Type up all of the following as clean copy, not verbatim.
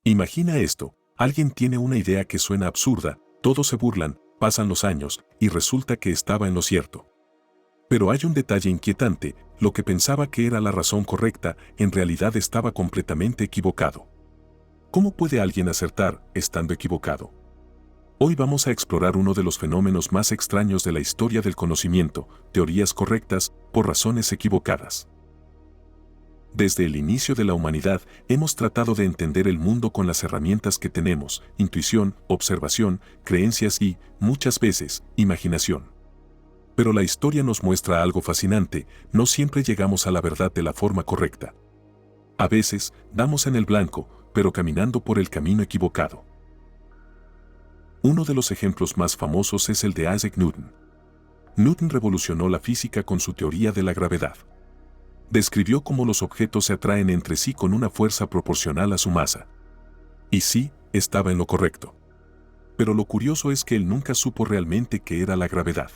Imagina esto, alguien tiene una idea que suena absurda, todos se burlan, pasan los años, y resulta que estaba en lo cierto. Pero hay un detalle inquietante, lo que pensaba que era la razón correcta, en realidad estaba completamente equivocado. ¿Cómo puede alguien acertar, estando equivocado? Hoy vamos a explorar uno de los fenómenos más extraños de la historia del conocimiento, teorías correctas, por razones equivocadas. Desde el inicio de la humanidad, hemos tratado de entender el mundo con las herramientas que tenemos, intuición, observación, creencias y, muchas veces, imaginación. Pero la historia nos muestra algo fascinante, no siempre llegamos a la verdad de la forma correcta. A veces, damos en el blanco, pero caminando por el camino equivocado. Uno de los ejemplos más famosos es el de Isaac Newton. Newton revolucionó la física con su teoría de la gravedad. Describió cómo los objetos se atraen entre sí con una fuerza proporcional a su masa. Y sí, estaba en lo correcto. Pero lo curioso es que él nunca supo realmente qué era la gravedad.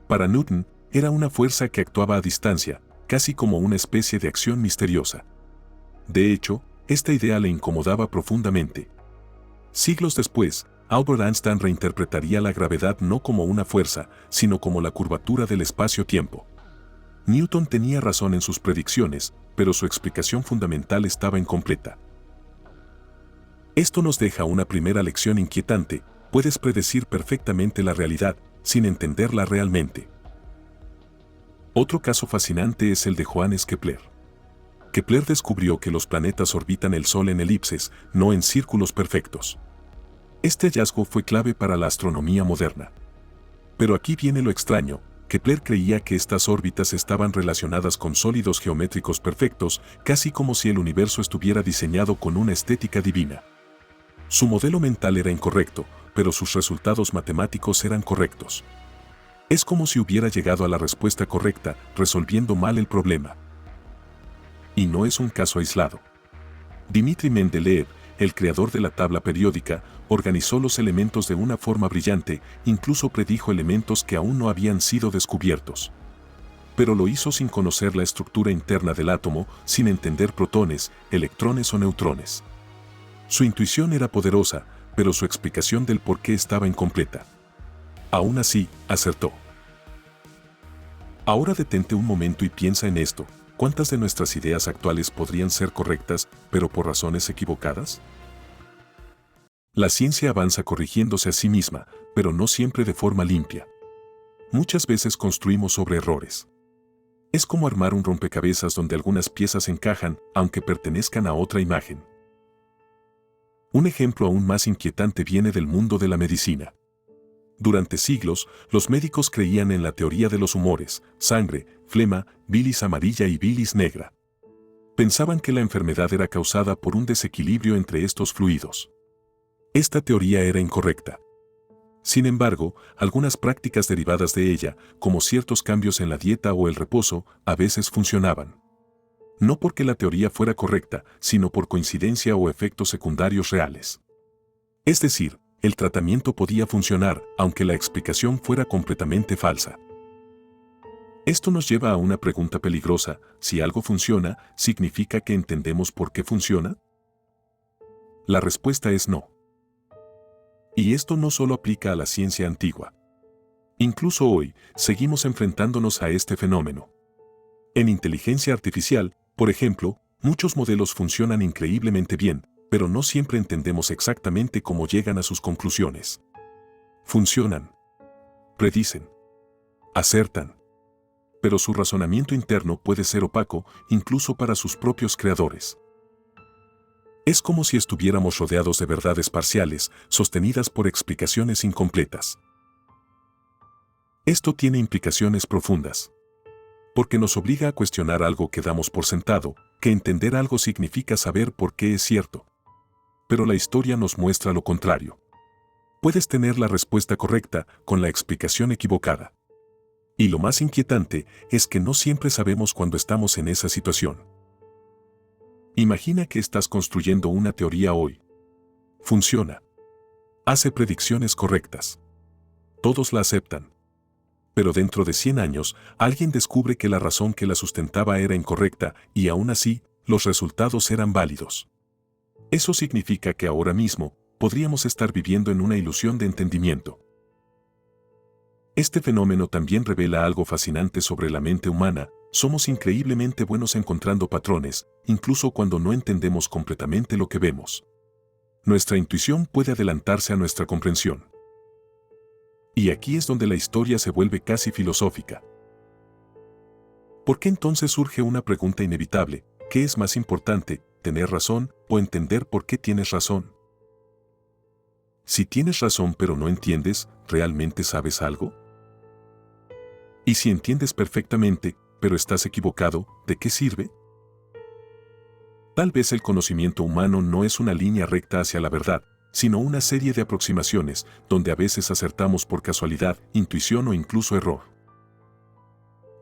Para Newton, era una fuerza que actuaba a distancia, casi como una especie de acción misteriosa. De hecho, esta idea le incomodaba profundamente. Siglos después, Albert Einstein reinterpretaría la gravedad no como una fuerza, sino como la curvatura del espacio-tiempo. Newton tenía razón en sus predicciones, pero su explicación fundamental estaba incompleta. Esto nos deja una primera lección inquietante: puedes predecir perfectamente la realidad, sin entenderla realmente. Otro caso fascinante es el de Johannes Kepler. Kepler descubrió que los planetas orbitan el Sol en elipses, no en círculos perfectos. Este hallazgo fue clave para la astronomía moderna. Pero aquí viene lo extraño: Kepler creía que estas órbitas estaban relacionadas con sólidos geométricos perfectos, casi como si el universo estuviera diseñado con una estética divina. Su modelo mental era incorrecto, pero sus resultados matemáticos eran correctos. Es como si hubiera llegado a la respuesta correcta, resolviendo mal el problema. Y no es un caso aislado. Dmitri Mendeleev, el creador de la tabla periódica, organizó los elementos de una forma brillante, incluso predijo elementos que aún no habían sido descubiertos. Pero lo hizo sin conocer la estructura interna del átomo, sin entender protones, electrones o neutrones. Su intuición era poderosa, pero su explicación del por qué estaba incompleta. Aún así, acertó. Ahora detente un momento y piensa en esto: ¿cuántas de nuestras ideas actuales podrían ser correctas, pero por razones equivocadas? La ciencia avanza corrigiéndose a sí misma, pero no siempre de forma limpia. Muchas veces construimos sobre errores. Es como armar un rompecabezas donde algunas piezas encajan, aunque pertenezcan a otra imagen. Un ejemplo aún más inquietante viene del mundo de la medicina. Durante siglos, los médicos creían en la teoría de los humores: sangre, flema, bilis amarilla y bilis negra. Pensaban que la enfermedad era causada por un desequilibrio entre estos fluidos. Esta teoría era incorrecta. Sin embargo, algunas prácticas derivadas de ella, como ciertos cambios en la dieta o el reposo, a veces funcionaban. No porque la teoría fuera correcta, sino por coincidencia o efectos secundarios reales. Es decir, el tratamiento podía funcionar, aunque la explicación fuera completamente falsa. Esto nos lleva a una pregunta peligrosa: si algo funciona, ¿significa que entendemos por qué funciona? La respuesta es no. Y esto no solo aplica a la ciencia antigua. Incluso hoy, seguimos enfrentándonos a este fenómeno. En inteligencia artificial, por ejemplo, muchos modelos funcionan increíblemente bien, pero no siempre entendemos exactamente cómo llegan a sus conclusiones. Funcionan, predicen, acertan. Pero su razonamiento interno puede ser opaco, incluso para sus propios creadores. Es como si estuviéramos rodeados de verdades parciales, sostenidas por explicaciones incompletas. Esto tiene implicaciones profundas. Porque nos obliga a cuestionar algo que damos por sentado, que entender algo significa saber por qué es cierto. Pero la historia nos muestra lo contrario. Puedes tener la respuesta correcta con la explicación equivocada. Y lo más inquietante es que no siempre sabemos cuando estamos en esa situación. Imagina que estás construyendo una teoría hoy. Funciona. Hace predicciones correctas. Todos la aceptan. Pero dentro de 100 años, alguien descubre que la razón que la sustentaba era incorrecta, y aún así, los resultados eran válidos. Eso significa que ahora mismo podríamos estar viviendo en una ilusión de entendimiento. Este fenómeno también revela algo fascinante sobre la mente humana. Somos increíblemente buenos encontrando patrones, incluso cuando no entendemos completamente lo que vemos. Nuestra intuición puede adelantarse a nuestra comprensión. Y aquí es donde la historia se vuelve casi filosófica. ¿Por qué entonces surge una pregunta inevitable? ¿Qué es más importante, tener razón o entender por qué tienes razón? Si tienes razón pero no entiendes, ¿realmente sabes algo? Y si entiendes perfectamente, pero estás equivocado, ¿de qué sirve? Tal vez el conocimiento humano no es una línea recta hacia la verdad, sino una serie de aproximaciones, donde a veces acertamos por casualidad, intuición o incluso error.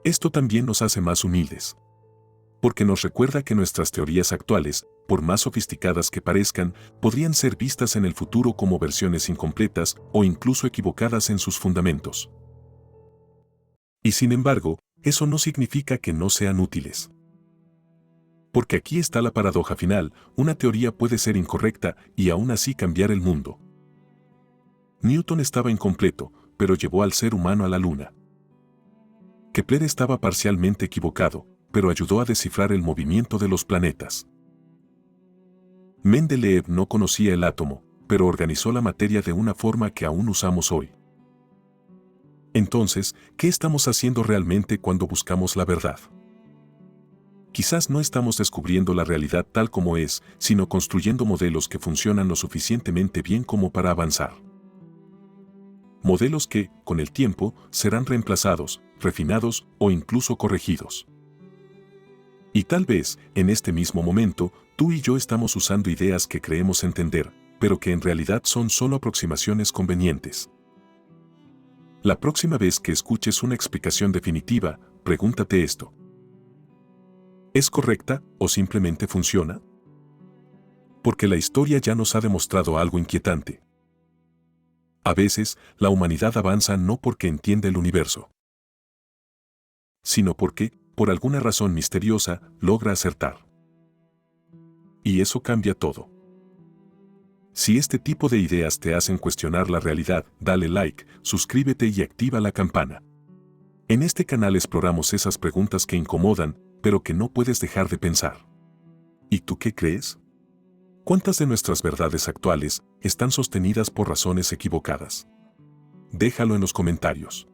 Esto también nos hace más humildes, porque nos recuerda que nuestras teorías actuales, por más sofisticadas que parezcan, podrían ser vistas en el futuro como versiones incompletas o incluso equivocadas en sus fundamentos. Y sin embargo, eso no significa que no sean útiles. Porque aquí está la paradoja final: una teoría puede ser incorrecta y aún así cambiar el mundo. Newton estaba incompleto, pero llevó al ser humano a la luna. Kepler estaba parcialmente equivocado, pero ayudó a descifrar el movimiento de los planetas. Mendeleev no conocía el átomo, pero organizó la materia de una forma que aún usamos hoy. Entonces, ¿qué estamos haciendo realmente cuando buscamos la verdad? Quizás no estamos descubriendo la realidad tal como es, sino construyendo modelos que funcionan lo suficientemente bien como para avanzar. Modelos que, con el tiempo, serán reemplazados, refinados o incluso corregidos. Y tal vez, en este mismo momento, tú y yo estamos usando ideas que creemos entender, pero que en realidad son solo aproximaciones convenientes. La próxima vez que escuches una explicación definitiva, pregúntate esto: ¿es correcta o simplemente funciona? Porque la historia ya nos ha demostrado algo inquietante. A veces, la humanidad avanza no porque entiende el universo, sino porque, por alguna razón misteriosa, logra acertar. Y eso cambia todo. Si este tipo de ideas te hacen cuestionar la realidad, dale like, suscríbete y activa la campana. En este canal exploramos esas preguntas que incomodan, pero que no puedes dejar de pensar. ¿Y tú qué crees? ¿Cuántas de nuestras verdades actuales están sostenidas por razones equivocadas? Déjalo en los comentarios.